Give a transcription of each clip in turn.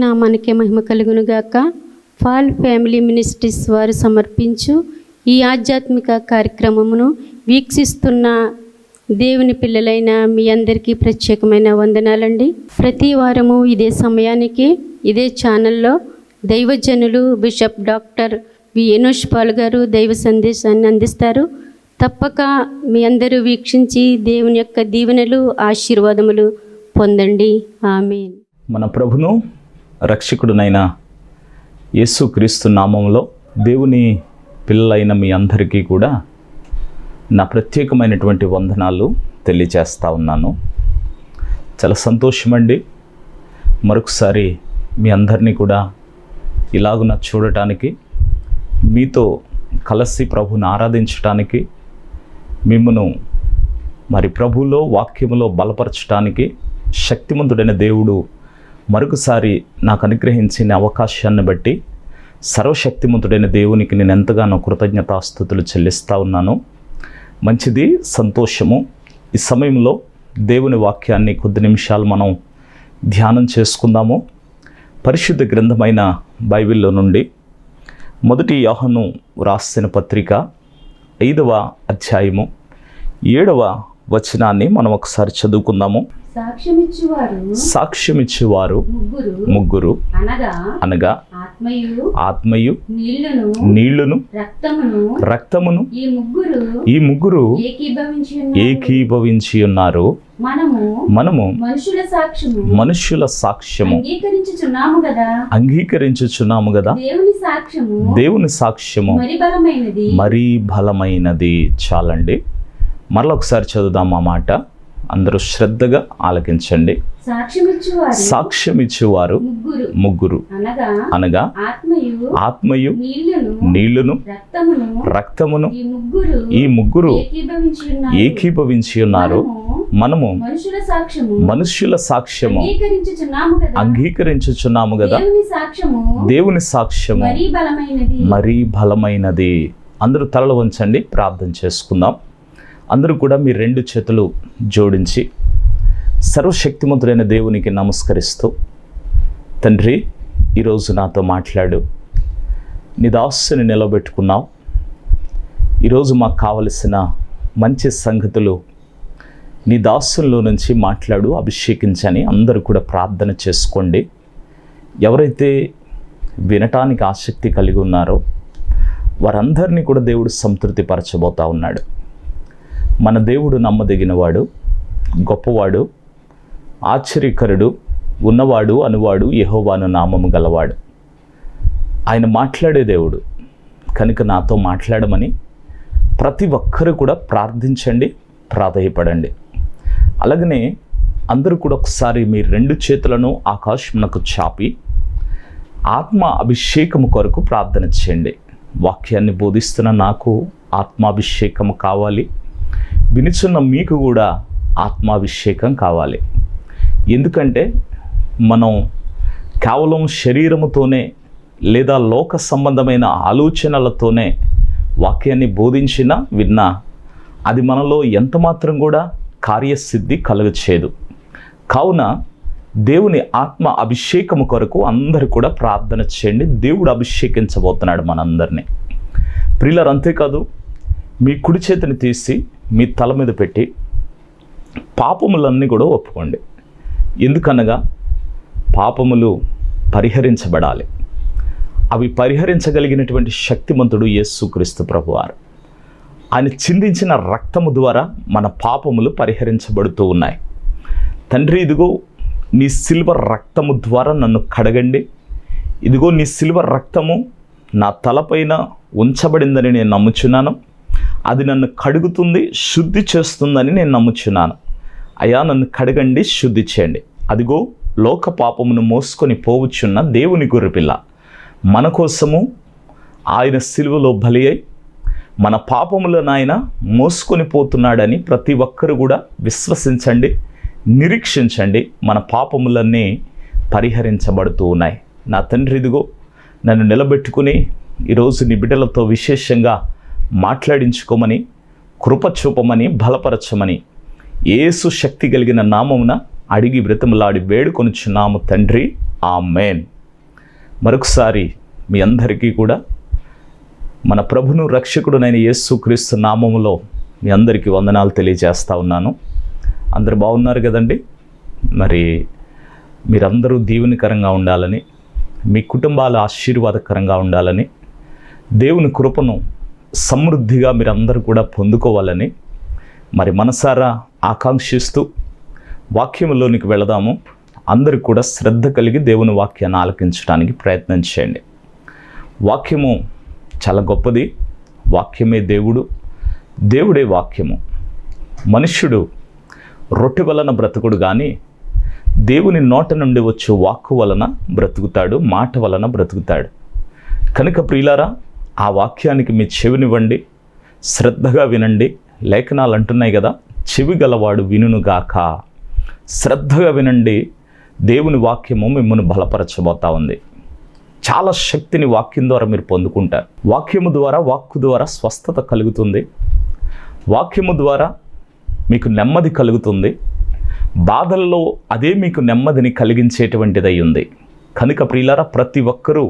నామానికే మహిమ కలుగునుగాక. Fall family ministries వారు సమర్పించు ఈ ఆధ్యాత్మిక కార్యక్రమమును వీక్షిస్తున్న దేవుని పిల్లలైన మీ అందరికీ ప్రత్యేకమైన వందనాలండి. ప్రతి వారము ఇదే సమయానికి ఇదే ఛానల్లో దైవజనులు bishop doctor V Enosh Paul గారు దైవ సందేశాన్ని అందిస్తారు. తప్పక మీ అందరూ వీక్షించి దేవుని యొక్క దీవెనలు ఆశీర్వాదములు పొందండి. ఆమేన్. మన ప్రభును రక్షకుడునైన యేసుక్రీస్తు నామంలో దేవుని పిల్లలైన మీ అందరికీ కూడా నా ప్రత్యేకమైనటువంటి వందనాలు తెలియజేస్తూ ఉన్నాను. చాలా సంతోషమండి, మరొకసారి మీ అందరినీ కూడా ఇలాగున చూడటానికి, మీతో కలిసి ప్రభుని ఆరాధించటానికి, మిమ్మను మరి ప్రభువులో వాక్యములో బలపరచడానికి శక్తిమంతుడైన దేవుడు మరొకసారి నాకు అనుగ్రహించిన అవకాశాన్ని బట్టి సర్వశక్తిమంతుడైన దేవునికి నేను ఎంతగానో కృతజ్ఞతాస్తుతులు చెల్లిస్తూ ఉన్నాను. మంచిది, సంతోషము. ఈ సమయంలో దేవుని వాక్యాన్ని కొద్ది నిమిషాలు మనం ధ్యానం చేసుకుందాము. పరిశుద్ధ గ్రంథమైన బైబిల్లో నుండి మొదటి యోహాను రాసిన పత్రిక 5వ అధ్యాయము 7వ వచనాన్ని మనం ఒకసారి చదువుకుందాము. సాక్ష్యమిచ్చువారు ముగ్గురు అనగా ఆత్మయు నీళ్లును రక్తమును ఈ ముగ్గురు ఏకీభవించి ఉన్నారు. మనము మనుష్యుల సాక్ష్యము అంగీకరించుచున్నాము గదా. దేవుని సాక్ష్యము మరీ బలమైనది. చాలండి, మరొకసారి చదువుదాం ఆ మాట. అందరూ శ్రద్ధగా ఆలకించండి. సాక్ష్యమిచ్చేవారు ముగ్గురు అనగా ఆత్మయు నీళ్లును రక్తమును ఈ ముగ్గురు ఏకీభవించి ఉన్నారు. మనము మనుష్యుల సాక్ష్యము అంగీకరించుచున్నాము కదా. దేవుని సాక్ష్యము మరీ బలమైనది. అందరూ తలలు వంచండి, ప్రార్థన చేసుకుందాం. అందరూ కూడా మీ 2 చేతులు జోడించి సర్వశక్తిమంతుడైన దేవునికి నమస్కరిస్తూ, తండ్రి, ఈరోజు నాతో మాట్లాడు. నీ దాసుని నిలబెట్టుకున్నావు. ఈరోజు మాకు కావలసిన మంచి సంగతులు నీ దాసుల్లో నుంచి మాట్లాడు, అభిషేకించని అందరూ కూడా ప్రార్థన చేసుకోండి. ఎవరైతే వినటానికి ఆసక్తి కలిగి ఉన్నారో వారందరినీ కూడా దేవుడు సంతృప్తిపరచబోతా ఉన్నాడు. మన దేవుడు నమ్మదగినవాడు, గొప్పవాడు, ఆశ్చర్యకరుడు, ఉన్నవాడు అనువాడు, యెహోవాను నామము గలవాడు. ఆయన మాట్లాడే దేవుడు కనుక నాతో మాట్లాడమని ప్రతి ఒక్కరు కూడా ప్రార్థించండి, ప్రాధేయపడండి. అలాగనే అందరూ కూడా ఒకసారి మీ 2 చేతులను ఆకాశమునకు చాపి ఆత్మ అభిషేకము కొరకు ప్రార్థన చేయండి. వాక్యాన్ని బోధిస్తున్న నాకు ఆత్మాభిషేకము కావాలి, వినుచున్న మీకు కూడా ఆత్మాభిషేకం కావాలి. ఎందుకంటే మనం కేవలం శరీరముతోనే లేదా లోక సంబంధమైన ఆలోచనలతోనే వాక్యాన్ని బోధించినా విన్నా అది మనలో ఎంతమాత్రం కూడా కార్యసిద్ధి కలుగచేయదు. కావున దేవుని ఆత్మ అభిషేకము కొరకు అందరూ కూడా ప్రార్థన చేయండి. దేవుడు అభిషేకించబోతున్నాడు మనందరినీ. ప్రియులారు, అంతేకాదు, మీ కుడి చేతిని తీసి మీ తల మీద పెట్టి పాపములన్నీ కూడా ఒప్పుకోండి. ఎందుకనగా పాపములు పరిహరించబడాలి. అవి పరిహరించగలిగినటువంటి శక్తిమంతుడు యేసుక్రీస్తు ప్రభువారు. ఆయన చిందించిన రక్తము ద్వారా మన పాపములు పరిహరించబడుతూ ఉన్నాయి. తండ్రి, ఇదిగో నీ సిల్వర్ రక్తము ద్వారా నన్ను కడగండి. ఇదిగో నీ సిల్వర్ రక్తము నా తలపైన ఉంచబడిందని నేను నమ్ముచున్నాను. అది నన్ను కడుగుతుంది, శుద్ధి చేస్తుందని నేను నమ్ముచున్నాను. అయ్యా, నన్ను కడగండి, శుద్ధి చేయండి. అదిగో లోక పాపమును మోసుకొని పోవచ్చున్న దేవుని గొర్రెపిల్ల మన కోసము ఆయన సిలువలో బలి అయి మన పాపములను ఆయన మోసుకొని పోతున్నాడని ప్రతి ఒక్కరు కూడా విశ్వసించండి, నిరీక్షించండి. మన పాపములన్నీ పరిహరించబడుతూ ఉన్నాయి. నా తండ్రి, ఇదిగో నన్ను నిలబెట్టుకుని ఈరోజు నీ బిడ్డలతో విశేషంగా మాట్లాడించుకోమని, కృప చూపమని, బలపరచమని యేసు శక్తి కలిగిన నామమున అడిగి బ్రతిమలాడి వేడుకొనుచున్నాము తండ్రి. ఆమేన్. మరొకసారి మీ అందరికీ కూడా మన ప్రభును రక్షకుడునైన యేసుక్రీస్తు నామములో మీ అందరికీ వందనాలు తెలియజేస్తా ఉన్నాను. అందరు బాగున్నారు కదండి? మరి మీరందరూ దీవెనకరంగా ఉండాలని, మీ కుటుంబాలు ఆశీర్వాదకరంగా ఉండాలని, దేవుని కృపను సమృద్ధిగా మీరందరూ కూడా పొందుకోవాలని మరి మనసారా ఆకాంక్షిస్తూ వాక్యములోనికి వెళదాము. అందరూ కూడా శ్రద్ధ కలిగి దేవుని వాక్యాన్ని ఆలకించడానికి ప్రయత్నం చేయండి. వాక్యము చాలా గొప్పది. వాక్యమే దేవుడు, దేవుడే వాక్యము. మనుష్యుడు రొట్టె వలన బ్రతుకుడు కానీ దేవుని నోట నుండి వచ్చే వాక్కు వలన బ్రతుకుతాడు, మాట వలన బ్రతుకుతాడు. కనుక ప్రియులారా, ఆ వాక్యానికి మీ చెవినివ్వండి, శ్రద్ధగా వినండి. లేఖనాలు అంటున్నాయి కదా, చెవి గలవాడు వినుగాక. శ్రద్ధగా వినండి. దేవుని వాక్యము మిమ్మల్ని బలపరచబోతా ఉంది. చాలా శక్తిని వాక్యం ద్వారా మీరు పొందుకుంటారు. వాక్యము ద్వారా, వాక్కు ద్వారా స్వస్థత కలుగుతుంది. వాక్యము ద్వారా మీకు నెమ్మది కలుగుతుంది. బాధల్లో అదే మీకు నెమ్మదిని కలిగించేటువంటిదై ఉంది. కనుక ప్రియులారా, ప్రతి ఒక్కరూ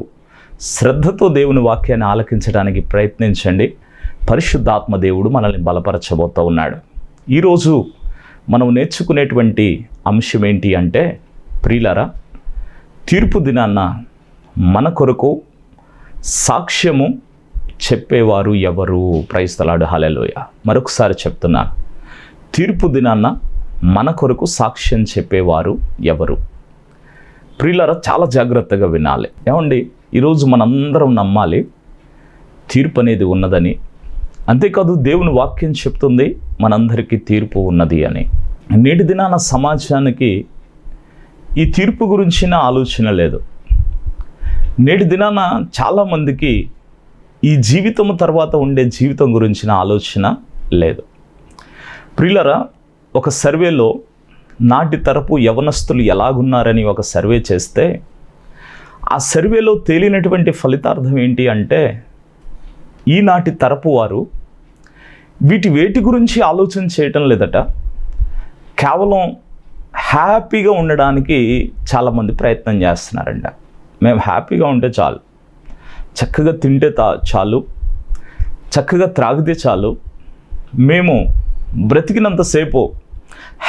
శ్రద్ధతో దేవుని వాక్యాన్ని ఆలకించడానికి ప్రయత్నించండి. పరిశుద్ధాత్మ దేవుడు మనల్ని బలపరచబోతూ ఉన్నాడు. ఈరోజు మనం నేర్చుకునేటువంటి అంశం ఏంటి అంటే, ప్రియులారా, తీర్పు దినాన్న మన కొరకు సాక్ష్యము చెప్పేవారు ఎవరు? ప్రైజ్ ది లార్డ్, హల్లెలూయా. మరొకసారి చెప్తున్నాను, తీర్పు దినాన్న మన కొరకు సాక్ష్యం చెప్పేవారు ఎవరు? ప్రియులారా, చాలా జాగ్రత్తగా వినాలి. ఏమండి, ఈరోజు మనందరం నమ్మాలి తీర్పు అనేది ఉన్నదని. అంతేకాదు దేవుని వాక్యం చెప్తుంది మనందరికీ తీర్పు ఉన్నది అని. నేటి దినాన సమాజానికి ఈ తీర్పు గురించిన ఆలోచన లేదు. నేటి దినాన చాలామందికి ఈ జీవితం తర్వాత ఉండే జీవితం గురించిన ఆలోచన లేదు. ప్రియులారా, ఒక సర్వేలో నాటి తరపు యవనస్తులు ఎలాగున్నారని ఒక సర్వే చేస్తే ఆ సర్వేలో తేలినటువంటి ఫలితార్థం ఏంటి అంటే, ఈనాటి తరపు వారు వేటి గురించి ఆలోచన చేయటం లేదట. కేవలం హ్యాపీగా ఉండడానికి చాలామంది ప్రయత్నం చేస్తున్నారంట. మేము హ్యాపీగా ఉంటే చాలు, చక్కగా తింటే చాలు, చక్కగా త్రాగితే చాలు, మేము బ్రతికినంతసేపు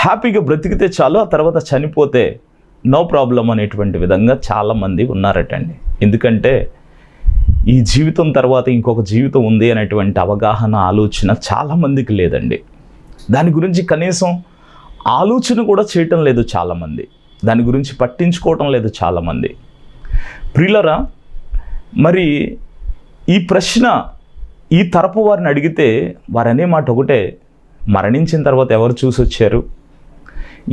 హ్యాపీగా బ్రతికితే చాలు, ఆ తర్వాత చనిపోతే నో ప్రాబ్లం అనేటువంటి విధంగా చాలామంది ఉన్నారటండి. ఎందుకంటే ఈ జీవితం తర్వాత ఇంకొక జీవితం ఉంది అనేటువంటి అవగాహన, ఆలోచన చాలామందికి లేదండి. దాని గురించి కనీసం ఆలోచన కూడా చేయటం లేదు చాలామంది. దాని గురించి పట్టించుకోవటం లేదు చాలామంది. ప్రియులారా, మరి ఈ ప్రశ్న ఈ తరపు వారిని అడిగితే వారు అనే మాట ఒకటే, మరణించిన తర్వాత ఎవరు చూసి వచ్చారు?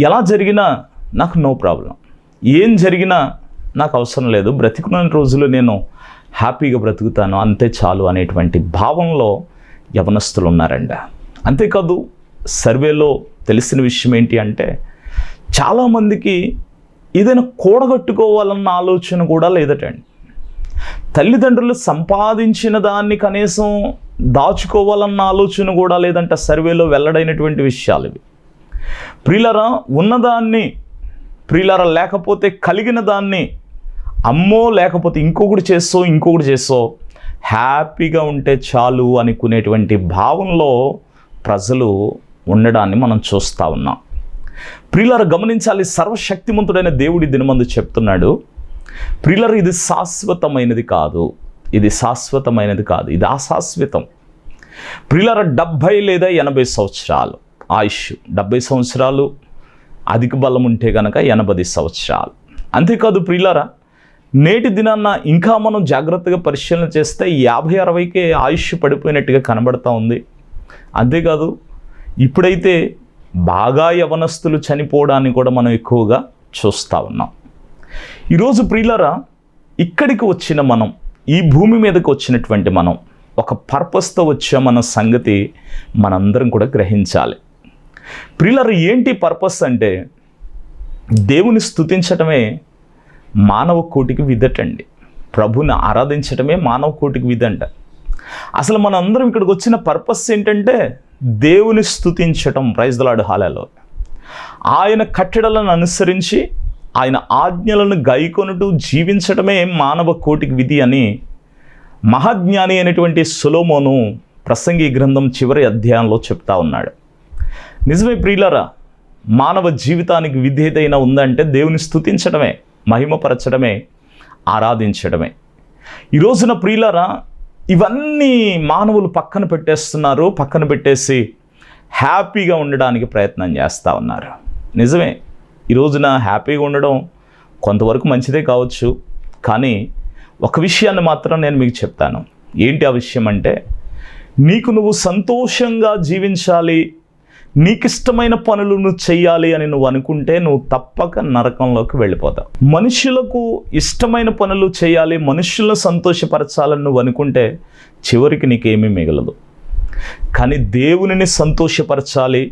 ఎలా జరిగినా నాకు నో ప్రాబ్లం, ఏం జరిగినా నాకు అవసరం లేదు, బ్రతికున్న రోజులు నేను హ్యాపీగా బ్రతుకుతాను, అంతే చాలు అనేటువంటి భావంలో యవనస్తులు ఉన్నారంట. అంతేకాదు, సర్వేలో తెలిసిన విషయం ఏంటి అంటే, చాలామందికి ఏదైనా కూడగట్టుకోవాలన్న ఆలోచన కూడా లేదటండి. తల్లిదండ్రులు సంపాదించిన దాన్ని కనీసం దాచుకోవాలన్న ఆలోచన కూడా లేదంట. సర్వేలో వెల్లడైనటువంటి విషయాలు ఇవి. ప్రియులారా, ఉన్నదాన్ని, ప్రియులారా, లేకపోతే కలిగిన దాన్ని అమ్మో, లేకపోతే ఇంకొకటి చేసో హ్యాపీగా ఉంటే చాలు అనుకునేటువంటి భావంలో ప్రజలు ఉండడాన్ని మనం చూస్తూ ఉన్నాం. ప్రియులారా, గమనించాలి, సర్వశక్తిమంతుడైన దేవుడి దినమందు చెప్తున్నాడు, ప్రియులారా, ఇది శాశ్వతమైనది కాదు, ఇది శాశ్వతమైనది కాదు, ఇది అశాశ్వతం. ప్రియులారా, 70 లేదా 80 సంవత్సరాలు ఆయుష్, 70 సంవత్సరాలు అధిక బలం ఉంటే కనుక 80 సంవత్సరాలు. అంతేకాదు ప్రియులారా, నేటి దినాన్న ఇంకా మనం జాగ్రత్తగా పరిశీలన చేస్తే 50-60కే ఆయుష్ పడిపోయినట్టుగా కనబడతా ఉంది. అంతేకాదు, ఇప్పుడైతే బాగా యవనస్తులు చనిపోవడాన్ని కూడా మనం ఎక్కువగా చూస్తూ ఉన్నాం. ఈరోజు ప్రియులారా, ఇక్కడికి వచ్చిన మనం, ఈ భూమి మీదకి వచ్చినటువంటి మనం ఒక పర్పస్తో వచ్చామన్న సంగతి మనందరం కూడా గ్రహించాలి. ప్రియులారా, ఏంటి పర్పస్ అంటే, దేవుని స్తుతించటమే మానవ కోటికి విధటండి. ప్రభుని ఆరాధించటమే మానవ కోటికి విధంట. అసలు మనందరం ఇక్కడికి వచ్చిన పర్పస్ ఏంటంటే దేవుని స్తుతించటం. ప్రైజ్ ది లార్డ్, హల్లెలూయా. ఆయన కట్టడలను అనుసరించి ఆయన ఆజ్ఞలను గైకొనుటూ జీవించడమే మానవ కోటికి విధి అని మహాజ్ఞాని అయినటువంటి సొలొమోను ప్రసంగి గ్రంథం చివరి అధ్యాయంలో చెప్తా ఉన్నాడు. నిజమే ప్రియులారా, మానవ జీవితానికి విధి ఏదైనా ఉందంటే దేవుని స్తుతించడమే, మహిమపరచడమే, ఆరాధించడమే. ఈ రోజున ప్రియులారా, ఇవన్నీ మానవులు పక్కన పెట్టేస్తున్నారు. పక్కన పెట్టేసి హ్యాపీగా ఉండడానికి ప్రయత్నం చేస్తూ ఉన్నారు. నిజమే, ఈ రోజున హ్యాపీగా ఉండడం కొంతవరకు మంచిదే కావచ్చు. కానీ ఒక విషయాన్ని మాత్రం నేను మీకు చెప్తాను. ఏంటి ఆ విషయం అంటే, నీకు నువ్వు సంతోషంగా జీవించాలి, నీకిష్టమైన పనులు నువ్వు చెయ్యాలి అని నువ్వు అనుకుంటే నువ్వు తప్పక నరకంలోకి వెళ్ళిపోతావు. మనుషులకు ఇష్టమైన పనులు చేయాలి, మనుషులను సంతోషపరచాలని నువ్వు అనుకుంటే చివరికి నీకేమీ మిగలదు. కానీ దేవునిని సంతోషపరచాలి,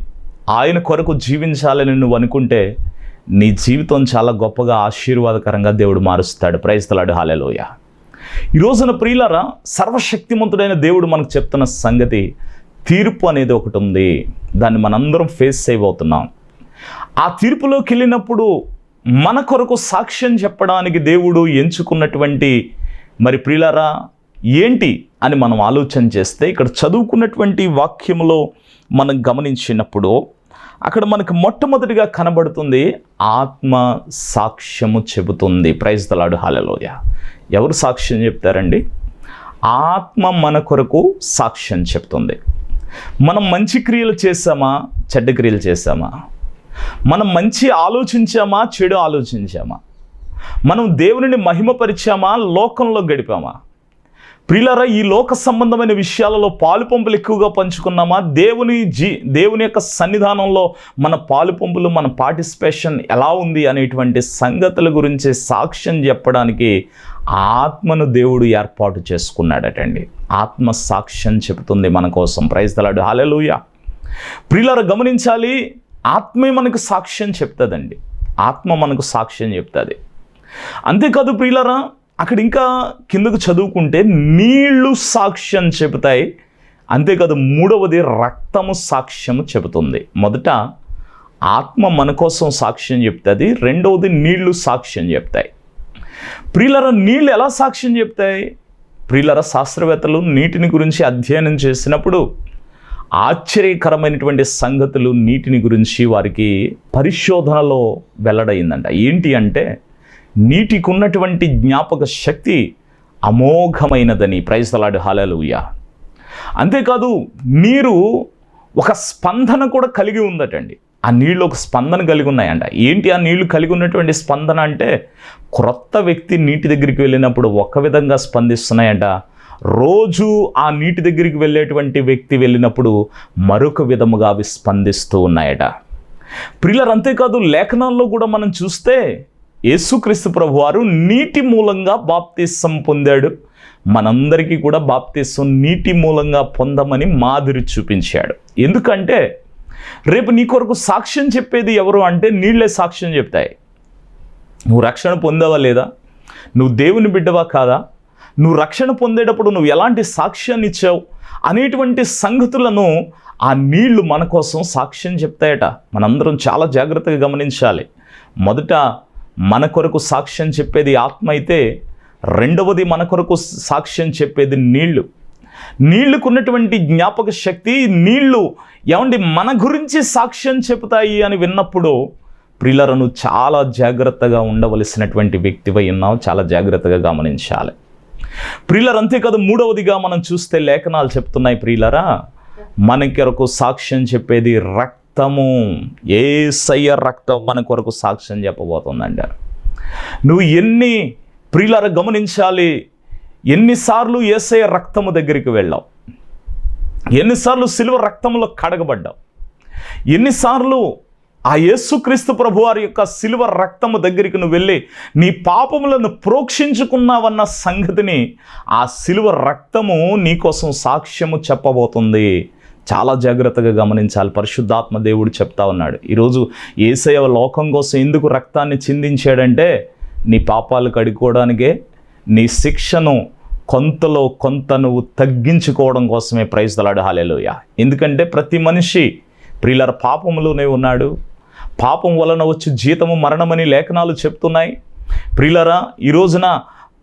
ఆయన కొరకు జీవించాలని నువ్వు అనుకుంటే నీ జీవితం చాలా గొప్పగా ఆశీర్వాదకరంగా దేవుడు మారుస్తాడు. ప్రైజ్ ది లార్డ్, హల్లెలూయా. ఈ రోజున ప్రియులారా, సర్వశక్తిమంతుడైన దేవుడు మనకు చెప్తున్న సంగతి, తీర్పు అనేది ఒకటి ఉంది. దాన్ని మనందరం ఫేస్ చేయబోతున్నాం. ఆ తీర్పులోకి వెళ్ళినప్పుడు మన కొరకు సాక్ష్యం చెప్పడానికి దేవుడు ఎంచుకున్నటువంటి మరి ప్రియులారా ఏంటి అని మనం ఆలోచన చేస్తే, ఇక్కడ చదువుకున్నటువంటి వాక్యంలో మనం గమనించినప్పుడు అక్కడ మనకు మొట్టమొదటిగా కనబడుతుంది ఆత్మ సాక్ష్యము చెబుతుంది. ప్రైజ్ ది లార్డ్, హల్లెలూయా. ఎవరు సాక్ష్యం చెప్తారండి? ఆత్మ మన కొరకు సాక్ష్యం చెప్తుంది. మనం మంచి క్రియలు చేసామా, చెడ్డ క్రియలు చేసామా? మనం మంచి ఆలోచించామా, చెడు ఆలోచించామా? మనం దేవునిని మహిమపరిచామా, లోకంలో గడిపామా? ప్రియులారా, ఈ లోక సంబంధమైన విషయాలలో పాలు పంపులు ఎక్కువగా పంచుకున్నామా? దేవుని యొక్క సన్నిధానంలో మన పాలు పంపులు, మన పార్టిసిపేషన్ ఎలా ఉంది అనేటువంటి సంగతుల గురించి సాక్ష్యం చెప్పడానికి ఆత్మను దేవుడు ఏర్పాటు చేసుకున్నాడటండి. ఆత్మ సాక్ష్యం చెబుతుంది మన కోసం. ప్రైజ్ ది లార్డ్, హల్లెలూయా. ప్రియులారా గమనించాలి, ఆత్మే మనకు సాక్ష్యం చెప్తుందండి. ఆత్మ మనకు సాక్ష్యం చెప్తుంది. అంతేకాదు ప్రియులారా, అక్కడ ఇంకా కిందకు చదువుకుంటే నీళ్లు సాక్ష్యం చెబుతాయి. అంతేకాదు మూడవది రక్తము సాక్ష్యము చెబుతుంది. మొదట ఆత్మ మన కోసం సాక్ష్యం చెప్తుంది, రెండవది నీళ్లు సాక్ష్యం చెప్తాయి. ప్రియులారా, నీళ్ళు ఎలా సాక్ష్యం చెప్తాయి? ప్రియులారా, శాస్త్రవేత్తలు నీటిని గురించి అధ్యయనం చేసినప్పుడు ఆశ్చర్యకరమైనటువంటి సంగతులు నీటిని గురించి వారికి పరిశోధనలో వెల్లడైందంట. ఏంటి అంటే, నీటికి ఉన్నటువంటి జ్ఞాపక శక్తి అమోఘమైనదని. ప్రైజ్ ది లార్డ్, హల్లెలూయా. అంతేకాదు నీరు ఒక స్పందన కూడా కలిగి ఉందటండి. ఆ నీళ్ళు ఒక స్పందన కలిగి ఉన్నాయంట. ఏంటి ఆ నీళ్లు కలిగి ఉన్నటువంటి స్పందన అంటే, క్రొత్త వ్యక్తి నీటి దగ్గరికి వెళ్ళినప్పుడు ఒక విధంగా స్పందిస్తున్నాయంట. రోజు ఆ నీటి దగ్గరికి వెళ్ళేటువంటి వ్యక్తి వెళ్ళినప్పుడు మరొక విధముగా అవి స్పందిస్తూ ఉన్నాయట. ప్రియులారా, అంతేకాదు లేఖనాల్లో కూడా మనం చూస్తే యేసుక్రీస్తు ప్రభువారు నీటి మూలంగా బాప్తిసం పొందాడు. మనందరికీ కూడా బాప్తిసం నీటి మూలంగా పొందమని మాదిరి చూపించాడు. ఎందుకంటే రేపు నీ కొరకు సాక్ష్యం చెప్పేది ఎవరు అంటే నీళ్లే సాక్ష్యం చెప్తాయి. నువ్వు రక్షణ పొందావా లేదా? నువ్వు దేవుని బిడ్డవా కాదా? నువ్వు రక్షణ పొందేటప్పుడు నువ్వు ఎలాంటి సాక్ష్యాన్ని ఇచ్చావు అనేటువంటి సంగతులను ఆ నీళ్లు మన కోసం సాక్ష్యం చెప్తాయట. మనందరం చాలా జాగ్రత్తగా గమనించాలి. మొదట మన కొరకు సాక్ష్యం చెప్పేది ఆత్మ అయితే, రెండవది మన కొరకు సాక్ష్యం చెప్పేది నీళ్లు. నీళ్లకు ఉన్నటువంటి జ్ఞాపక శక్తి, నీళ్లు ఏమండి మన గురించి సాక్ష్యం చెప్తాయి అని విన్నప్పుడు ప్రియులారా, నువ్వు చాలా జాగ్రత్తగా ఉండవలసినటువంటి వ్యక్తివై ఉన్నావు. చాలా జాగ్రత్తగా గమనించాలి ప్రియులారా. అంతేకాదు మూడవదిగా మనం చూస్తే లేఖనాలు చెప్తున్నాయి ప్రియులారా, మన కొరకు సాక్ష్యం చెప్పేది రక్తము. యేసయ్య రక్తం మన కొరకు సాక్ష్యం చెప్పబోతుందంటారు. నువ్వు ప్రియులారా గమనించాలి, ఎన్నిసార్లు యేసయ్య రక్తము దగ్గరికి వెళ్ళావు, ఎన్నిసార్లు సిలువ రక్తంలో కడగబడ్డావు, ఎన్నిసార్లు ఆ యేసుక్రీస్తు ప్రభువారి యొక్క సిలువ రక్తము దగ్గరికి నువ్వు వెళ్ళి నీ పాపములను ప్రోక్షించుకున్నావన్న సంగతిని ఆ సిలువ రక్తము నీకోసం సాక్ష్యము చెప్పబోతుంది. చాలా జాగ్రత్తగా గమనించాలి. పరిశుద్ధాత్మ దేవుడు చెప్తా ఉన్నాడు, ఈరోజు యేసయ్య లోకం కోసం ఎందుకు రక్తాన్ని చిందించాడంటే నీ పాపాలు కడుక్కోవడానికే, నీ శిక్షను కొంతలో కొంత నువ్వు తగ్గించుకోవడం కోసమే. ప్రైజ్ ది లార్డ్, హల్లెలూయా. ఎందుకంటే ప్రతి మనిషి ప్రియులారా పాపములోనే ఉన్నాడు, పాపం వలన వచ్చి జీతము మరణమని లేఖనాలు చెప్తున్నాయి. ప్రియులారా, ఈ రోజున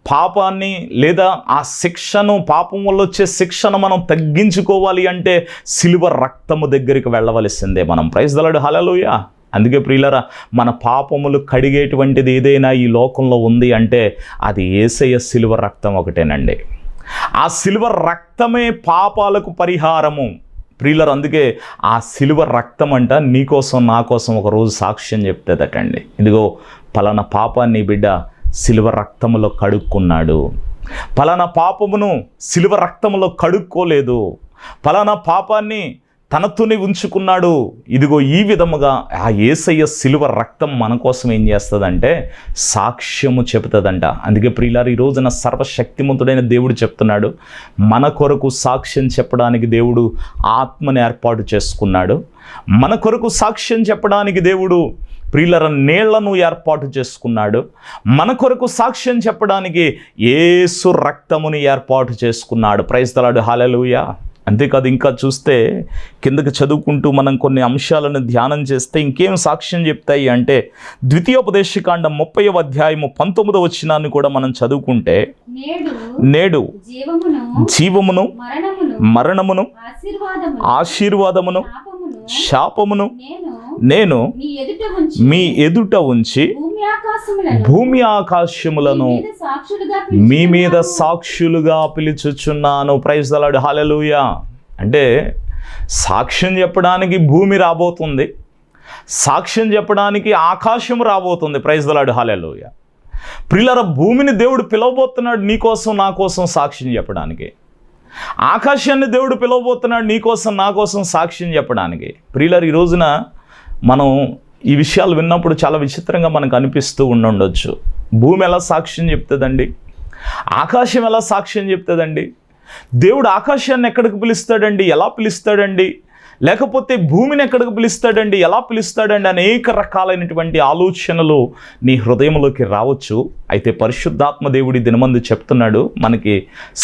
పాపాన్ని లేదా ఆ శిక్షను, పాపం వల్ల వచ్చే శిక్షను మనం తగ్గించుకోవాలి అంటే సిలువ రక్తము దగ్గరికి వెళ్ళవలసిందే మనం. ప్రైజ్ ద లార్డ్, హల్లెలూయా. అందుకే ప్రియులారా, మన పాపములు కడిగేటువంటిది ఏదైనా ఈ లోకంలో ఉంది అంటే అది యేసయ్య సిలువ రక్తం ఒకటేనండి. ఆ సిలువ రక్తమే పాపాలకు పరిహారము. ప్రియులారా, అందుకే ఆ సిలువ రక్తం అంట నీకోసం నా కోసం ఒకరోజు సాక్ష్యం చెప్తుందటండి. ఇదిగో పలానా పాపాన్ని బిడ్డ సిలువ రక్తములో కడుక్కున్నాడు, పలానా పాపమును సిలువ రక్తములో కడుక్కోలేదు, పలానా పాపాన్ని తనతోనే ఉంచుకున్నాడు. ఇదిగో ఈ విధముగా ఆ యేసయ్య సిలువ రక్తం మన కోసం ఏం చేస్తుందంటే సాక్ష్యము చెబుతుందంట. అందుకే ప్రియులారా, ఈ రోజున సర్వశక్తిమంతుడైన దేవుడు చెప్తున్నాడు, మన కొరకు సాక్ష్యం చెప్పడానికి దేవుడు ఆత్మని ఏర్పాటు చేసుకున్నాడు. మన కొరకు సాక్ష్యం చెప్పడానికి దేవుడు ప్రియులారా నీళ్లను ఏర్పాటు చేసుకున్నాడు. మన కొరకు సాక్ష్యం చెప్పడానికి యేసు రక్తముని ఏర్పాటు చేసుకున్నాడు. ప్రైజ్ ద లార్డ్, హల్లెలూయా. అంతేకాదు, ఇంకా చూస్తే కిందకి చదువుకుంటూ మనం కొన్ని అంశాలను ధ్యానం చేస్తే ఇంకేం సాక్ష్యం చెప్తాయి అంటే ద్వితీయోపదేశకాండం 30వ అధ్యాయము 19వ వచనాన్ని కూడా మనం చదువుకుంటే, నేడు జీవమును మరణమును ఆశీర్వాదమును శాపమును నేను మీ ఎదుట ఉంచి భూమి ఆకాశములను మీ మీద సాక్షులుగా పిలుచుచున్నాను. ప్రైజ్ ద లార్డ్, హల్లెలూయా. అంటే సాక్ష్యం చెప్పడానికి భూమి రాబోతుంది, సాక్ష్యం చెప్పడానికి ఆకాశం రాబోతుంది. ప్రైజ్ ద లార్డ్, హల్లెలూయా. ప్రియులారా, భూమిని దేవుడు పిలవబోతున్నాడు నీకోసం నా కోసం సాక్ష్యం చెప్పడానికి. ఆకాశాన్ని దేవుడు పిలవబోతున్నాడు నీకోసం నా కోసం సాక్ష్యం చెప్పడానికి. ప్రియులారా, ఈ రోజున మనం ఈ విషయాలు విన్నప్పుడు చాలా విచిత్రంగా మనకు అనిపిస్తూ ఉండొచ్చు. భూమి ఎలా సాక్ష్యం చెప్తుందండి? ఆకాశం ఎలా సాక్ష్యం చెప్తుందండి? దేవుడు ఆకాశాన్ని ఎక్కడికి పిలుస్తాడండి? ఎలా పిలుస్తాడండి? లేకపోతే భూమిని ఎక్కడికి పిలుస్తాడండి? ఎలా పిలుస్తాడండి? అనేక రకాలైనటువంటి ఆలోచనలు నీ హృదయంలోకి రావచ్చు. అయితే పరిశుద్ధాత్మ దేవుడి దినమందు చెప్తున్నాడు, మనకి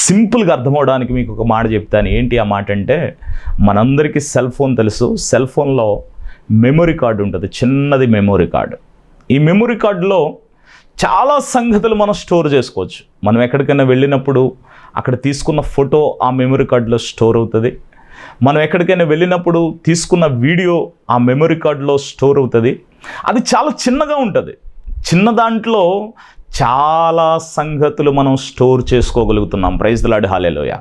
సింపుల్గా అర్థమవడానికి మీకు ఒక మాట చెప్తాను. ఏంటి ఆ మాట అంటే, మనందరికీ సెల్ ఫోన్ తెలుసు. సెల్ ఫోన్లో మెమొరీ కార్డు ఉంటుంది, చిన్నది మెమొరీ కార్డు. ఈ మెమొరీ కార్డులో చాలా సంగతులు మనం స్టోర్ చేసుకోవచ్చు. మనం ఎక్కడికైనా వెళ్ళినప్పుడు అక్కడ తీసుకున్న ఫోటో ఆ మెమొరీ కార్డులో స్టోర్ అవుతుంది. మనం ఎక్కడికైనా వెళ్ళినప్పుడు తీసుకున్న వీడియో ఆ మెమొరీ కార్డులో స్టోర్ అవుతుంది. అది చాలా చిన్నగా ఉంటుంది. చిన్న దాంట్లో చాలా సంగతులు మనం స్టోర్ చేసుకోగలుగుతున్నాం. ప్రైజ్ ది లార్డ్, హల్లెలూయా.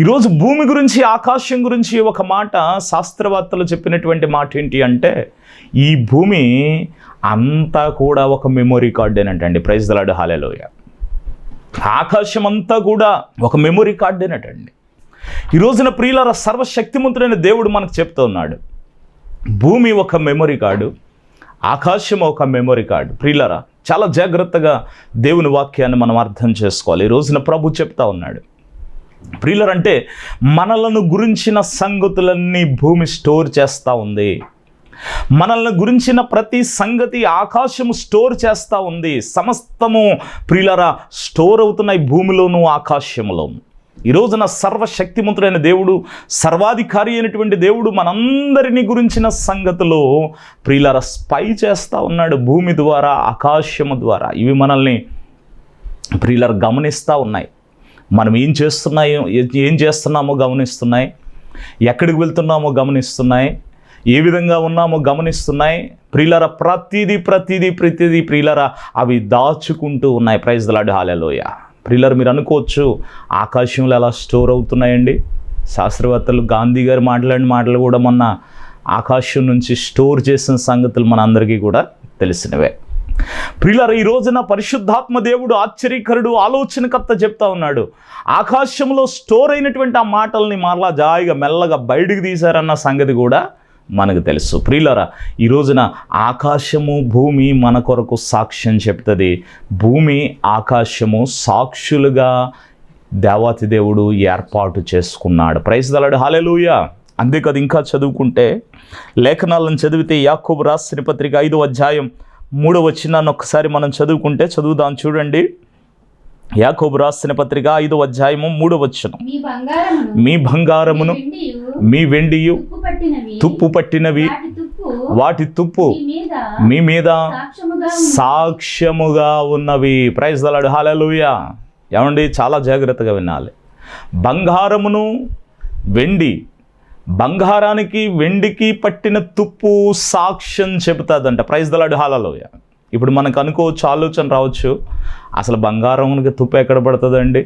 ఈరోజు భూమి గురించి, ఆకాశం గురించి ఒక మాట శాస్త్రవేత్తలు చెప్పినటువంటి మాట ఏంటి అంటే, ఈ భూమి అంతా కూడా ఒక మెమొరీ కార్డేనటండి. ప్రైజ్ ది లార్డ్, హల్లెలూయా. ఆకాశం అంతా కూడా ఒక మెమొరీ కార్డేనటండి. ఈ రోజున ప్రియులారా, సర్వశక్తిమంతుడైన దేవుడు మనకు చెప్తూ ఉన్నాడు, భూమి ఒక మెమొరీ కార్డు, ఆకాశం ఒక మెమొరీ కార్డు. ప్రియులారా, చాలా జాగ్రత్తగా దేవుని వాక్యాన్ని మనం అర్థం చేసుకోవాలి. ఈ రోజున ప్రభు చెప్తా ఉన్నాడు, ప్రియులారా, అంటే మనలను గురించిన సంగతులన్నీ భూమి స్టోర్ చేస్తూ ఉంది. మనల్ని గురించిన ప్రతి సంగతి ఆకాశము స్టోర్ చేస్తూ ఉంది. సమస్తము ప్రియులారా స్టోర్ అవుతున్నాయి భూమిలోను ఆకాశంలోను. ఈ రోజున సర్వశక్తిమంతుడైన దేవుడు, సర్వాధికారి అయినటువంటి దేవుడు మనందరినీ గురించిన సంగతులు ప్రియులారా స్పై చేస్తూ ఉన్నాడు భూమి ద్వారా, ఆకాశము ద్వారా. ఇవి మనల్ని ప్రియులారా గమనిస్తూ ఉన్నాయి. మనం ఏం చేస్తున్నామో గమనిస్తున్నాయి, ఎక్కడికి వెళ్తున్నామో గమనిస్తున్నాయి, ఏ విధంగా ఉన్నామో గమనిస్తున్నాయి. ప్రియులారా ప్రతిదీ ప్రియులారా అవి దాచుకుంటూ ఉన్నాయి. ప్రైజ్ ది లార్డ్, హల్లెలూయా. ప్రియులారా, మీరు అనుకోవచ్చు ఆకాశంలో ఎలా స్టోర్ అవుతున్నాయండి? శాస్త్రవేత్తలు గాంధీ గారు మాట్లాడిన మాటలు కూడా మొన్న ఆకాశం నుంచి స్టోర్ చేసిన సంగతులు మన అందరికీ కూడా తెలిసినవే. ప్రియులారా, ఈ రోజున పరిశుద్ధాత్మ దేవుడు ఆశ్చర్యకరుడు, ఆలోచనకర్త చెప్తా ఉన్నాడు, ఆకాశంలో స్టోర్ అయినటువంటి ఆ మాటల్ని మరలా జాయిగా మెల్లగా బయటికి తీశారన్న సంగతి కూడా మనకు తెలుసు. ప్రియులారా, ఈ రోజున ఆకాశము భూమి మన కొరకు సాక్ష్యం చెప్తుంది. భూమి ఆకాశము సాక్షులుగా దేవాతి దేవుడు ఏర్పాటు చేసుకున్నాడు. ప్రైజ్ ది లార్డ్, హల్లెలూయా. అంతేకాదు, ఇంకా చదువుకుంటే లేఖనాలను చదివితే యాకోబు రాసిన పత్రిక 5వ అధ్యాయం 3వ వచనాన్ని ఒక్కసారి మనం చదువుదాం. చూడండి, యాకోబు రాసిన పత్రిక 5వ అధ్యాయము 3వ వచనం, మీ బంగారమును మీ వెండియు తుప్పు పట్టినవి వాటి తుప్పు మీ మీద సాక్ష్యముగా ఉన్నవి. ప్రైజ్ ద లార్డ్, హల్లెలూయా. ఏమండి, చాలా జాగ్రత్తగా వినాలి. బంగారమును వెండి, బంగారానికి వెండికి పట్టిన తుప్పు సాక్ష్యం చెబుతుందంట. ప్రైజ్ ద లార్డ్, హల్లెలూయా. ఇప్పుడు మనకు అనుకోవచ్చు, ఆలోచన రావచ్చు, అసలు బంగారానికి తుప్పు ఎక్కడ పడుతుందండి,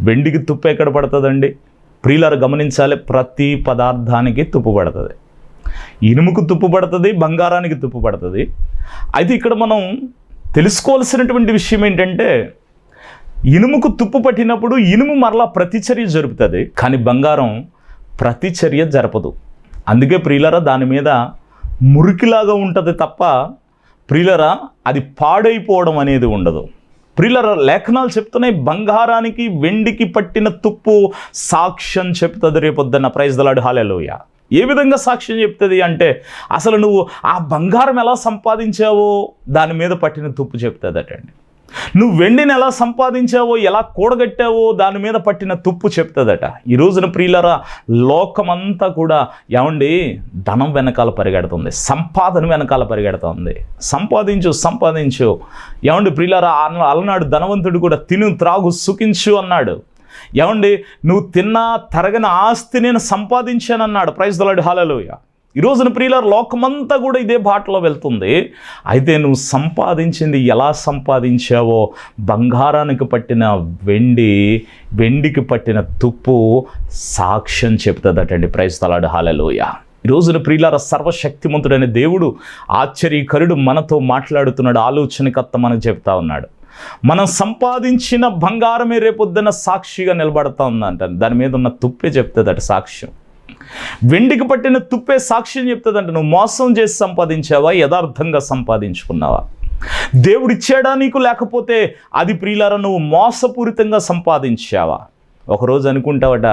వెండికి తుప్పు ఎక్కడ పడుతుందండి? ప్రియులారా గమనించాలి, ప్రతి పదార్థానికి తుప్పు పడుతుంది. ఇనుముకు తుప్పు పడుతుంది, బంగారానికి తుప్పు పడుతుంది. అయితే ఇక్కడ మనం తెలుసుకోవాల్సినటువంటి విషయం ఏంటంటే, ఇనుముకు తుప్పు పట్టినప్పుడు ఇనుము మరలా ప్రతిచర్య జరుపుతుంది, కానీ బంగారం ప్రతిచర్య జరపదు. అందుకే ప్రియులారా దాని మీద మురికిలాగా ఉంటుంది తప్ప ప్రియులారా అది పాడైపోవడం అనేది ఉండదు. ప్రియులారా లేఖనాలు చెప్తున్నాయి, బంగారానికి వెండికి పట్టిన తుప్పు సాక్ష్యం చెప్తుంది రేపొద్దున్న. ప్రైజ్ ద లార్డ్, హల్లెలూయా. ఏ విధంగా సాక్ష్యం చెప్తుంది అంటే, అసలు నువ్వు ఆ బంగారం ఎలా సంపాదించావో దాని మీద పట్టిన తుప్పు చెప్తుంది అటండి. నువ్వు వెండిని ఎలా సంపాదించావో, ఎలా కూడగట్టావో దాని మీద పట్టిన తుప్పు చెప్తుందట. ఈ రోజున ప్రియులారా లోకమంతా కూడా ఏమండి ధనం వెనకాల పరిగెడుతుంది, సంపాదన వెనకాల పరిగెడుతుంది. సంపాదించు. ఏమండి ప్రియులారా, అలనాడు ధనవంతుడు కూడా తిను త్రాగు సుఖించు అన్నాడు. ఏమండి, నువ్వు తిన్నా తరగని ఆస్తి నేను సంపాదించానన్నాడు. ప్రైజ్ ద లార్డ్, హల్లెలూయా. ఈ రోజున ప్రియులారా లోకమంతా కూడా ఇదే బాటలో వెళ్తుంది. అయితే నువ్వు సంపాదించింది ఎలా సంపాదించావో, బంగారానికి పట్టిన వెండికి పట్టిన తుప్పు సాక్ష్యం చెప్తుందటండి. ప్రైజ్ ద లార్డ్, హల్లెలూయా. ఈ రోజున ప్రియులారా సర్వశక్తిమంతుడైన దేవుడు, ఆశ్చర్యకరుడు మనతో మాట్లాడుతున్నాడు, ఆలోచనకర్త మనకు చెప్తా ఉన్నాడు. మనం సంపాదించిన బంగారమే రేపొద్దున సాక్షిగా నిలబడతా ఉందంట. దాని మీద ఉన్న తుప్పే చెప్తుందట సాక్ష్యం. వెండికి పట్టిన తుప్పే సాక్ష్యం చెప్తుందంట. నువ్వు మోసం చేసి సంపాదించావా, యథార్థంగా సంపాదించుకున్నావా? దేవుడిచ్చాడా నీకు, లేకపోతే అది ప్రియులారా నువ్వు మోసపూరితంగా సంపాదించావా? ఒకరోజు అనుకుంటావట,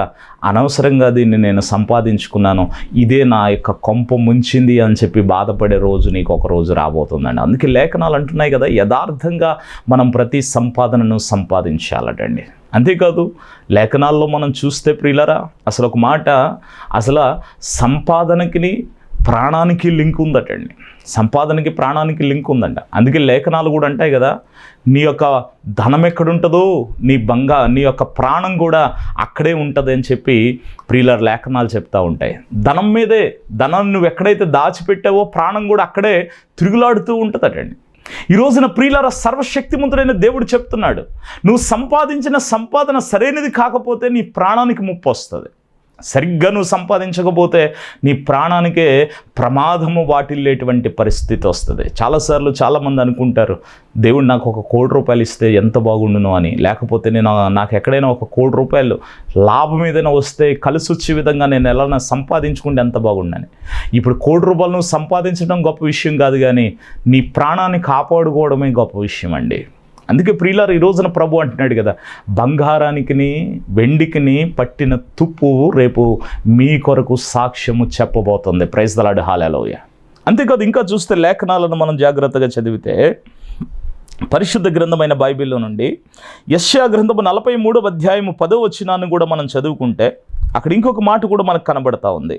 అనవసరంగా దీన్ని నేను సంపాదించుకున్నాను, ఇదే నా యొక్క కొంప ముంచింది అని చెప్పి బాధపడే రోజు నీకు ఒక రోజు రాబోతుందండి. అందుకే లేఖనాలు అంటున్నాయి కదా, యథార్థంగా మనం ప్రతి సంపాదనను సంపాదించాలటండి. అంతేకాదు లేఖనాల్లో మనం చూస్తే ప్రియులారా అసలు ఒక మాట, అసలు సంపాదనకి ప్రాణానికి లింక్ ఉందటండి. సంపాదనకి ప్రాణానికి లింక్ ఉందంట. అందుకే లేఖనాలు కూడా అంటాయి కదా, నీ యొక్క ధనం ఎక్కడుంటుందో నీ యొక్క ప్రాణం కూడా అక్కడే ఉంటుంది అని చెప్పి ప్రియులారా లేఖనాలు చెప్తూ ఉంటాయి. ధనం మీదే, ధనాన్ని నువ్వు ఎక్కడైతే దాచిపెట్టావో ప్రాణం కూడా అక్కడే తిరుగులాడుతూ ఉంటుందటండి. ఈ రోజున ప్రియులారా సర్వశక్తిమంతుడైన దేవుడు చెప్తున్నాడు, నువ్వు సంపాదించిన సంపాదన సరైనది కాకపోతే నీ ప్రాణానికి ముప్పు వస్తుంది. సరిగ్గా నువ్వు సంపాదించకపోతే నీ ప్రాణానికే ప్రమాదము వాటిల్లేటువంటి పరిస్థితి వస్తుంది. చాలాసార్లు చాలామంది అనుకుంటారు, దేవుడు నాకు ఒక ₹1,00,00,000 ఇస్తే ఎంత బాగుండును అని, లేకపోతే నాకు ఎక్కడైనా ఒక ₹1,00,00,000 లాభం ఏదైనా వస్తే కలిసి వచ్చే విధంగా నేను ఎలా సంపాదించుకుంటే ఎంత బాగుండని. ఇప్పుడు ₹1,00,00,000 నువ్వు సంపాదించడం గొప్ప విషయం కాదు, కానీ నీ ప్రాణాన్ని కాపాడుకోవడమే గొప్ప విషయం అండి. అందుకే ప్రియులారా ఈ రోజున ప్రభు అంటున్నాడు కదా, బంగారానికి వెండికి పట్టిన తుప్పు రేపు మీ కొరకు సాక్ష్యము చెప్పబోతుంది. ప్రైజ్ ద లార్డ్, హల్లెలూయా. అంతేకాదు ఇంకా చూస్తే లేఖనాలను మనం జాగ్రత్తగా చదివితే పరిశుద్ధ గ్రంథమైన బైబిల్లో నుండి యెషయా గ్రంథము 43వ అధ్యాయము 10వ వచనాన్ని కూడా మనం చదువుకుంటే అక్కడ ఇంకొక మాట కూడా మనకు కనబడతా ఉంది.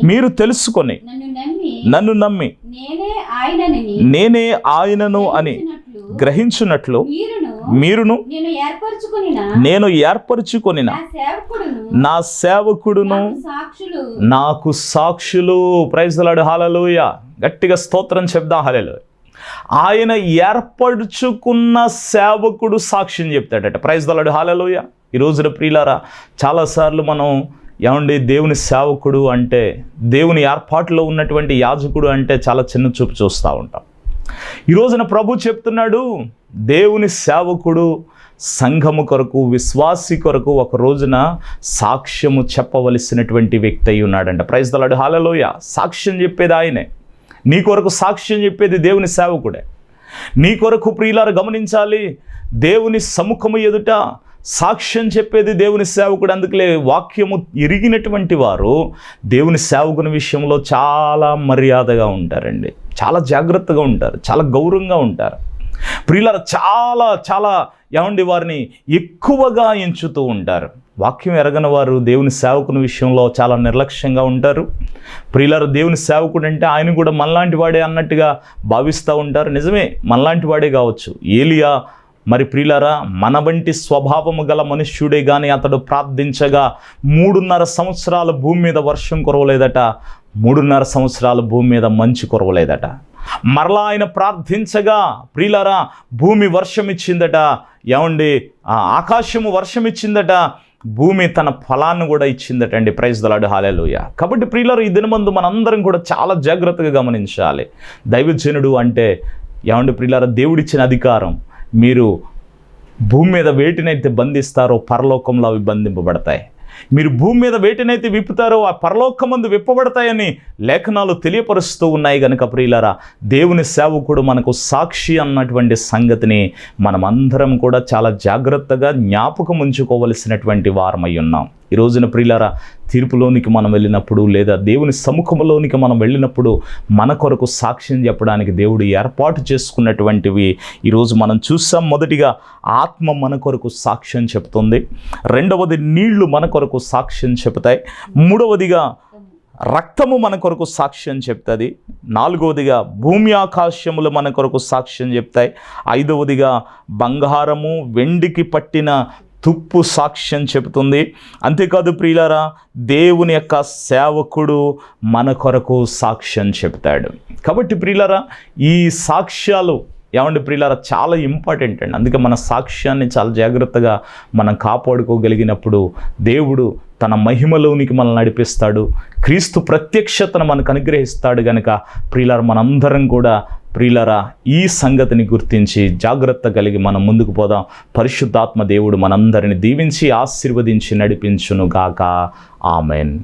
మీరు తెలుసుకొని నన్ను నమ్మి నేనే ఆయనను అని గ్రహించున్నట్లు మీరును నేను ఏర్పరచుకొనిన నా సేవకుడును నాకు సాక్షులు. ప్రైజ్ ద లార్డ్, హల్లెలూయా. గట్టిగా స్తోత్రం చెప్దాం, హల్లెలూయా. ఆయన ఏర్పరచుకున్న సేవకుడు సాక్ష్యం చెప్తాడట. ప్రైజ్ ద లార్డ్, హల్లెలూయా. ఈ రోజున ప్రియులారా చాలాసార్లు మనం ఏమండి దేవుని సేవకుడు అంటే, దేవుని ఏర్పాటులో ఉన్నటువంటి యాజకుడు అంటే చాలా చిన్న చూపు చూస్తూ ఉంటాం. ఈ రోజున ప్రభు చెప్తున్నాడు, దేవుని సేవకుడు సంఘము కొరకు, విశ్వాసి కొరకు ఒక రోజున సాక్ష్యము చెప్పవలసినటువంటి వ్యక్తి అయి ఉన్నాడంట. ప్రైజ్ ద లార్డ్, హల్లెలూయా. సాక్ష్యం చెప్పేది ఆయనే. నీ కొరకు సాక్ష్యం చెప్పేది దేవుని సేవకుడే. నీ కొరకు ప్రియులారా గమనించాలి, దేవుని సముఖము ఎదుట సాక్ష్యం చెప్పేది దేవుని సేవకుడు. అందుకలే వాక్యము ఎరిగినటువంటి వారు దేవుని సేవకుని విషయంలో చాలా మర్యాదగా ఉంటారండి, చాలా జాగ్రత్తగా ఉంటారు, చాలా గౌరవంగా ఉంటారు. ప్రియులారా చాలా చాలా ఏమండి వారిని ఎక్కువగా ఎంచుతూ ఉంటారు. వాక్యం ఎరగని వారు దేవుని సేవకుని విషయంలో చాలా నిర్లక్ష్యంగా ఉంటారు. ప్రియులారా, దేవుని సేవకుడు అంటే ఆయన కూడా మనలాంటి వాడే అన్నట్టుగా భావిస్తూ ఉంటారు. నిజమే, మనలాంటి వాడే కావచ్చు. ఏలియా మరి ప్రియులారా, మన వంటి స్వభావము గల మనుష్యుడే కానీ అతడు ప్రార్థించగా 3.5 సంవత్సరాలు భూమి మీద వర్షం కురవలేదట, 3.5 సంవత్సరాలు భూమి మీద మంచు కురవలేదట. మరలా ఆయన ప్రార్థించగా ప్రియులారా భూమి వర్షం ఇచ్చిందట. ఏమండి, ఆకాశము వర్షం ఇచ్చిందట, భూమి తన ఫలాన్ని కూడా ఇచ్చిందట అండి. ప్రైజ్ ద లార్డ్, హల్లెలూయా. కాబట్టి ప్రియులారా, ఈ దినమందు మనందరం కూడా చాలా జాగ్రత్తగా గమనించాలి. దైవజనుడు అంటే ఏమండి ప్రియులారా, దేవుడిచ్చిన అధికారం. మీరు భూమి మీద వేటినైతే బంధిస్తారో పరలోకంలో అవి బంధింపబడతాయి. మీరు భూమి మీద వేటినైతే విప్పుతారో ఆ పరలోకమందు విప్పబడతాయని లేఖనాలు తెలియపరుస్తూ ఉన్నాయి. కనుక ప్రియులారా, దేవుని సేవకుడు మనకు సాక్షి అన్నటువంటి సంగతిని మనమందరం కూడా చాలా జాగ్రత్తగా జ్ఞాపకం ఉంచుకోవలసినటువంటి వారమై ఉన్నాం. ఈ రోజున ప్రియులారా, తీర్పులోనికి మనం వెళ్ళినప్పుడు లేదా దేవుని సముఖంలోనికి మనం వెళ్ళినప్పుడు మన కొరకు సాక్ష్యం చెప్పడానికి దేవుడు ఏర్పాటు చేసుకున్నటువంటివి ఈరోజు మనం చూసాం. మొదటిగా ఆత్మ మన కొరకు సాక్ష్యం చెప్తుంది. రెండవది నీళ్లు మన కొరకు సాక్ష్యం చెప్తాయి. మూడవదిగా రక్తము మన కొరకు సాక్ష్యం చెప్తుంది. నాలుగవదిగా భూమి ఆకాశములు మన కొరకు సాక్ష్యం చెప్తాయి. ఐదవదిగా బంగారము వెండికి పట్టిన తుప్పు సాక్ష్యం చెబుతుంది. అంతేకాదు ప్రియులారా, దేవుని యొక్క సేవకుడు మన కొరకు సాక్ష్యం చెప్తాడు. కాబట్టి ప్రియులారా, ఈ సాక్ష్యాలు ఏమండి ప్రియులారా చాలా ఇంపార్టెంట్ అండి. అందుకే మన సాక్ష్యాన్ని చాలా జాగ్రత్తగా మనం కాపాడుకోగలిగినప్పుడు దేవుడు తన మహిమలోనికి మనల్ని నడిపిస్తాడు. క్రీస్తు ప్రత్యక్షతను మనకు అనుగ్రహిస్తాడు. కనుక ప్రియులారా, మనందరం కూడా ప్రియులారా ఈ సంగతిని గుర్తించి జాగ్రత్త కలిగి మనం ముందుకు పోదాం. పరిశుద్ధాత్మ దేవుడు మనందరిని దీవించి ఆశీర్వదించి నడిపించునుగాక. ఆమెన్.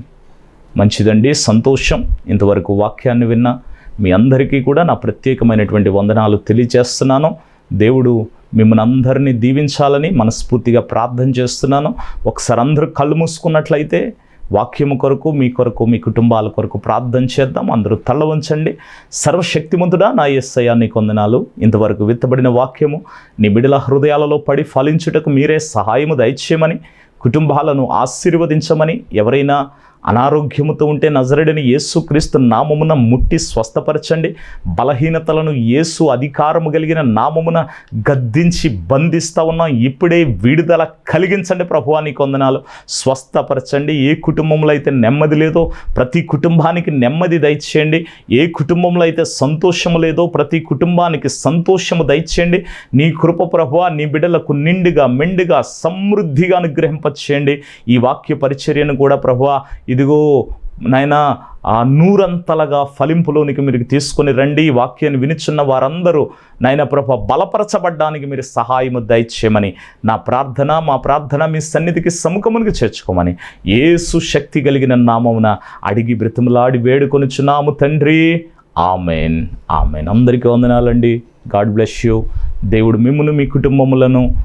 మంచిదండి, సంతోషం. ఇంతవరకు వాక్యాన్ని విన్న మీ అందరికీ కూడా నా ప్రత్యేకమైనటువంటి వందనాలు తెలియజేస్తున్నాను. దేవుడు మిమ్మల్ని అందరినీ దీవించాలని మనస్ఫూర్తిగా ప్రార్థన చేస్తున్నాను. ఒకసారి అందరూ కళ్ళు మూసుకున్నట్లయితే వాక్యము కొరకు, మీ కొరకు, మీ కుటుంబాల కొరకు ప్రార్థన చేద్దాం. అందరూ తల్ల వంచండి. సర్వశక్తిమంతుడా నా యేసయ్యా నీకు వందనాలు. ఇంతవరకు విత్తబడిన వాక్యము నీ బిడ్డల హృదయాలలో పడి ఫలించుటకు మీరే సహాయము దయచేయమని, కుటుంబాలను ఆశీర్వదించమని, ఎవరైనా అనారోగ్యముతో ఉంటే నజరేయుడైన యేసుక్రీస్తు నామమున ముట్టి స్వస్థపరచండి. బలహీనతలను యేసు అధికారము కలిగిన నామమున గద్దించి బంధిస్తూ ఉన్నాం. ఇప్పుడే విడుదల కలిగించండి ప్రభువా, నీకు వందనాలు. స్వస్థపరచండి. ఏ కుటుంబంలో అయితే నెమ్మది లేదో ప్రతి కుటుంబానికి నెమ్మది దయచేయండి. ఏ కుటుంబంలో అయితే సంతోషము లేదో ప్రతి కుటుంబానికి సంతోషము దయచేయండి. నీ కృప ప్రభువా నీ బిడ్డలకు నిండుగా మెండుగా సమృద్ధిగా అనుగ్రహింపచేయండి. ఈ వాక్య పరిచర్యను కూడా ప్రభువా ఇదిగో నాయనా ఆ నూరంతలుగా ఫలింపులోనికి మీరు తీసుకొని రండి. ఈ వాక్యాన్ని వినిచున్న వారందరూ నాయన ప్రభు బలపరచబడ్డానికి మీరు సహాయము దయచేయమని నా ప్రార్థన, మా ప్రార్థన మీ సన్నిధికి సముఖమునికి చేర్చుకోమని యేసు శక్తి కలిగిన నామమున అడిగి బ్రతిమలాడి వేడుకొనుచున్నాము తండ్రి. Amen, amen. అందరికీ వందనాలండి. God bless you. దేవుడు మిమ్మును మీ కుటుంబములను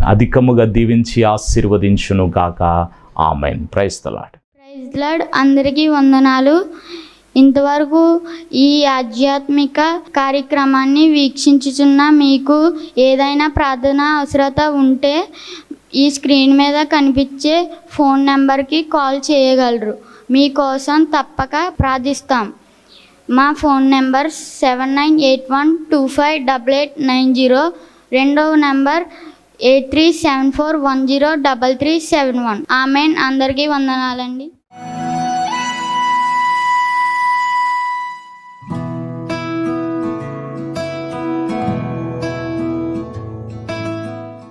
అధికముగా దీవించి ఆశీర్వదించును గాక. Amen. Praise the Lord. Praise Lord. అందరికీ వందనాలు. ఇంతవరకు ఈ ఆధ్యాత్మిక కార్యక్రమాన్ని వీక్షించుచున్న మీకు ఏదైనా ప్రార్థన అవసరత ఉంటే ఈ స్క్రీన్ మీద కనిపించే ఫోన్ నెంబర్కి కాల్ చేయగలరు. మీకోసం తప్పక ప్రార్థిస్తాం. మా ఫోన్ నెంబర్ 7981258890. రెండవ నెంబర్ 8374103371. ఆమెన్. అందరికీ వందనాలండి.